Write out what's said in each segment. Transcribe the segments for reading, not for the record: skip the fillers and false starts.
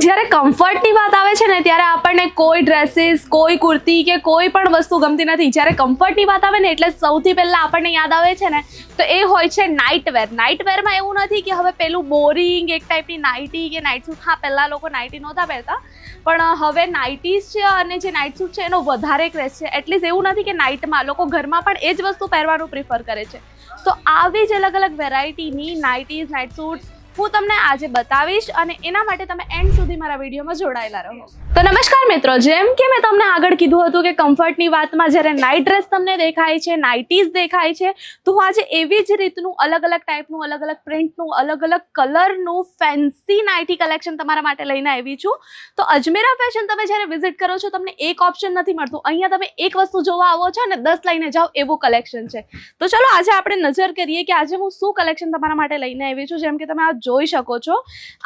જ્યારે કમ્ફર્ટની વાત આવે છે ને ત્યારે આપણને કોઈ ડ્રેસીસ, કોઈ કુર્તી કે કોઈ પણ વસ્તુ ગમતી નથી. જ્યારે કમ્ફર્ટની વાત આવે ને એટલે સૌથી પહેલાં આપણને યાદ આવે છે ને તો એ હોય છે નાઇટવેર. નાઇટવેરમાં એવું નથી કે હવે પેલું બોરિંગ એક ટાઈપની નાઇટી કે નાઇટ સૂટ, હા પહેલાં લોકો નાઇટી નહોતા પહેરતા પણ હવે નાઇટીઝ છે અને જે નાઇટ સૂટ છે એનો વધારે ક્રેઝ છે. એટલીસ્ટ એવું નથી કે નાઇટમાં, લોકો ઘરમાં પણ એ જ વસ્તુ પહેરવાનું પ્રિફર કરે છે. તો આવી જ અલગ અલગ વેરાયટીની નાઇટીઝ, નાઇટ સૂટ્સ હું તમને આજે બતાવીશ અને એના માટે તમે એન્ડ સુધી મારા વિડીયોમાં જોડાયેલા રહો. તો નમસ્કાર મિત્રો, જેમ કે મેં તમને આગળ કીધું હતું કે કમ્ફર્ટની વાતમાં જ્યારે નાઇટ ડ્રેસ તમને દેખાય છે, નાઇટીઝ દેખાય છે, તો હું આજે એવી જ રીતનું અલગ અલગ ટાઈપનું, અલગ અલગ પ્રિન્ટનું, અલગ અલગ કલરનું ફેન્સી નાઇટી કલેક્શન તમારા માટે લઈને આવી છું. તો અજમેરા ફેશન તમે જ્યારે વિઝિટ કરો છો તમને એક ઓપ્શન નથી મળતું. અહીંયા તમે એક વસ્તુ જોવા આવો છો અને 10 લઈને જાઓ એવું કલેક્શન છે. તો ચલો આજે આપણે નજર કરીએ કે આજે હું શું કલેક્શન તમારા માટે લઈને આવી છું. જેમ કે તમે આ જોઈ શકો છો,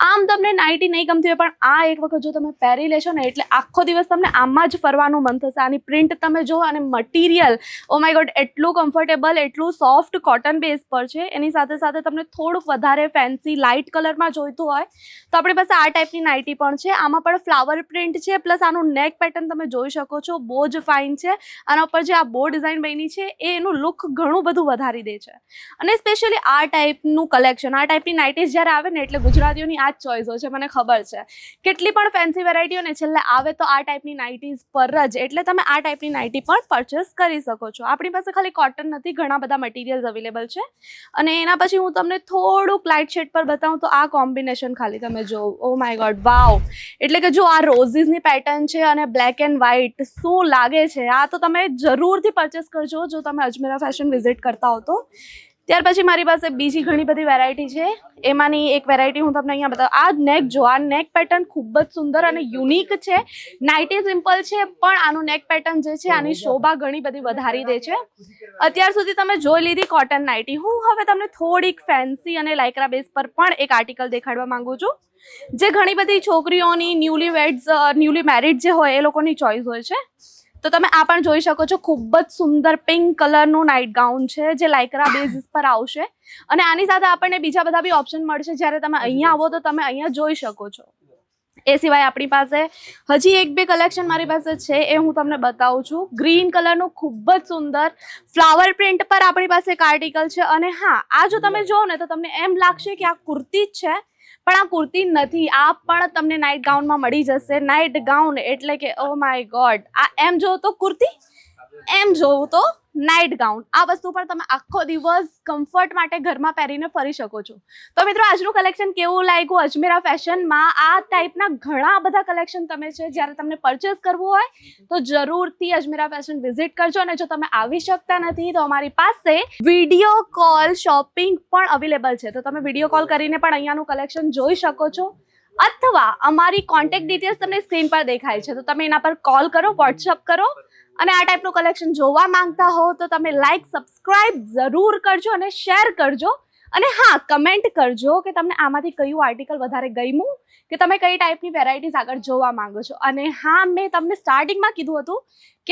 આમ તમને નાઇટી નહીં ગમતી હોય પણ આ એક વખત જો તમે પહેરી લેશો ને એટલે આખો દિવસ તમને આમાં જ ફરવાનું મન થશે. આની પ્રિન્ટ તમે જો અને મટીરિયલ, ઓ માય ગોડ, એટલું કમ્ફર્ટેબલ, એટલું સોફ્ટ કોટન બેઝ પર છે. એની સાથે સાથે તમને થોડુંક વધારે ફેન્સી લાઇટ કલરમાં જોઈતું હોય તો આપણી પાસે આ ટાઈપની નાઇટી પણ છે. આમાં પણ ફ્લાવર પ્રિન્ટ છે, પ્લસ આનું નેક પેટર્ન તમે જોઈ શકો છો, બહુ જ ફાઇન છે. આના ઉપર જે આ બો ડિઝાઇન બની છે એ એનું લુક ઘણું બધું વધારી દે છે. અને સ્પેશિયલી આ ટાઈપનું કલેક્શન, આ ટાઈપની નાઇટીઝ જ્યારે આવે ને એટલે ગુજરાતીઓની આ જ ચોઈસ હોય છે, મને ખબર છે. કેટલી પણ ફેન્સી વેરાયટીઓ ને છેલ્લે આવે તો આ ટાઈપની નાઇટીઝ પર જ, એટલે તમે આ ટાઈપની નાઇટી પણ પરચેસ કરી શકો છો. આપણી પાસે ખાલી કોટન નથી, ઘણા બધા મટીરિયલ્સ અવેલેબલ છે. અને એના પછી હું તમને થોડુંક લાઇટ શેડ પર બતાવું તો આ કોમ્બિનેશન ખાલી તમે જો, ઓ માય ગોડ, વાવ. એટલે કે જો આ રોઝીસની પેટર્ન છે અને બ્લેક એન્ડ વ્હાઇટ, શું લાગે છે? આ તો તમે જરૂરથી પરચેસ કરજો જો તમે અજમેરા ફેશન વિઝિટ કરતા હો તો. ત્યાર પછી મારી પાસે બીજી ઘણી બધી વેરાયટી છે. એમાંની એક વેરાયટી હું તમને અહીંયા બતાવું. આ નેક જો, આ નેક પેટર્ન ખૂબ જ સુંદર અને યુનિક છે. નાઇટી સિમ્પલ છે પણ આનું નેક પેટર્ન જે છે આની શોભા ઘણી બધી વધારી દે છે. અત્યાર સુધી તમે જોઈ લીધી કોટન નાઇટી. હું હવે તમને થોડીક ફેન્સી અને લાઇક્રા બેઝ પર પણ એક આર્ટિકલ દેખાડવા માંગુ છું, જે ઘણી બધી છોકરીઓની ન્યૂલી મેરિડ જે હોય એ લોકોની ચોઈસ હોય છે. તો તમે આ પણ જોઈ શકો છો, ખૂબ જ સુંદર પિંક કલરનું નાઇટ ગાઉન છે જે લાઇક્રા બેઝિસ પર આવશે. અને આની સાથે આપણને બીજા બધા બી ઓપ્શન મળશે. જ્યારે તમે અહીંયા આવો તો તમે અહીંયા જોઈ શકો છો. એ સિવાય આપણી પાસે હજી એક બે કલેક્શન મારી પાસે છે, એ હું તમને બતાવું છું. ગ્રીન કલરનું ખૂબ જ સુંદર ફ્લાવર પ્રિન્ટ પર આપણી પાસે એક આર્ટિકલ છે. અને હા, આ જો તમે જોવો ને તો તમને એમ લાગશે કે આ કુર્તી જ છે, પણ આ કુર્તી નથી. આ પણ તમને નાઇટ ગાઉનમાં મળી જશે. નાઇટ ગાઉન એટલે કે ઓ માય ગોડ, આ એમ જોવો તો કુર્તી, એમ જોવું તો નાઇટ ગાઉન. આ વસ્તુ પણ તમે આખો દિવસ કમ્ફર્ટ માટે ઘરમાં પહેરીને ફરી શકો છો. તો મિત્રો, આજનું કલેક્શન કેવું લાગ્યું? અજમેરા ફેશનમાં આ ટાઈપના ઘણા બધા કલેક્શન તમે છે. જ્યારે તમને પરચેસ કરવું હોય તો જરૂરથી અજમેરા ફેશન વિઝિટ કરજો. અને જો તમે આવી શકતા નથી તો અમારી પાસે વિડીયો કોલ શોપિંગ પણ અવેલેબલ છે. તો તમે વિડીયો કોલ કરીને પણ અહીંયાનું કલેક્શન જોઈ શકો છો. અથવા અમારી કોન્ટેક્ટ ડિટેલ્સ તમને સ્ક્રીન પર દેખાય છે, તો તમે એના પર કોલ કરો, વોટ્સઅપ કરો. અને આ ટાઈપનું કલેક્શન જોવા માંગતા હો તો તમે લાઈક, સબસ્ક્રાઇબ જરૂર કરજો અને શેર કરજો. અને હા, કમેન્ટ કરજો કે તમને આમાંથી કયું આર્ટિકલ વધારે ગમ્યું, કે તમે કઈ ટાઈપની વેરાયટીઝ આગળ જોવા માંગો છો. અને હા, મેં તમને સ્ટાર્ટિંગમાં કીધું હતું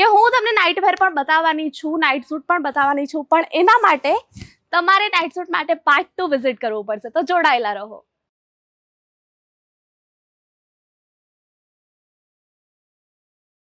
કે હું તમને નાઇટ વેર પણ બતાવવાની છું, નાઇટ સૂટ પણ બતાવવાની છું, પણ એના માટે તમારે નાઇટ સૂટ માટે પાર્ટ 2 વિઝિટ કરવું પડશે. તો જોડાયેલા રહો.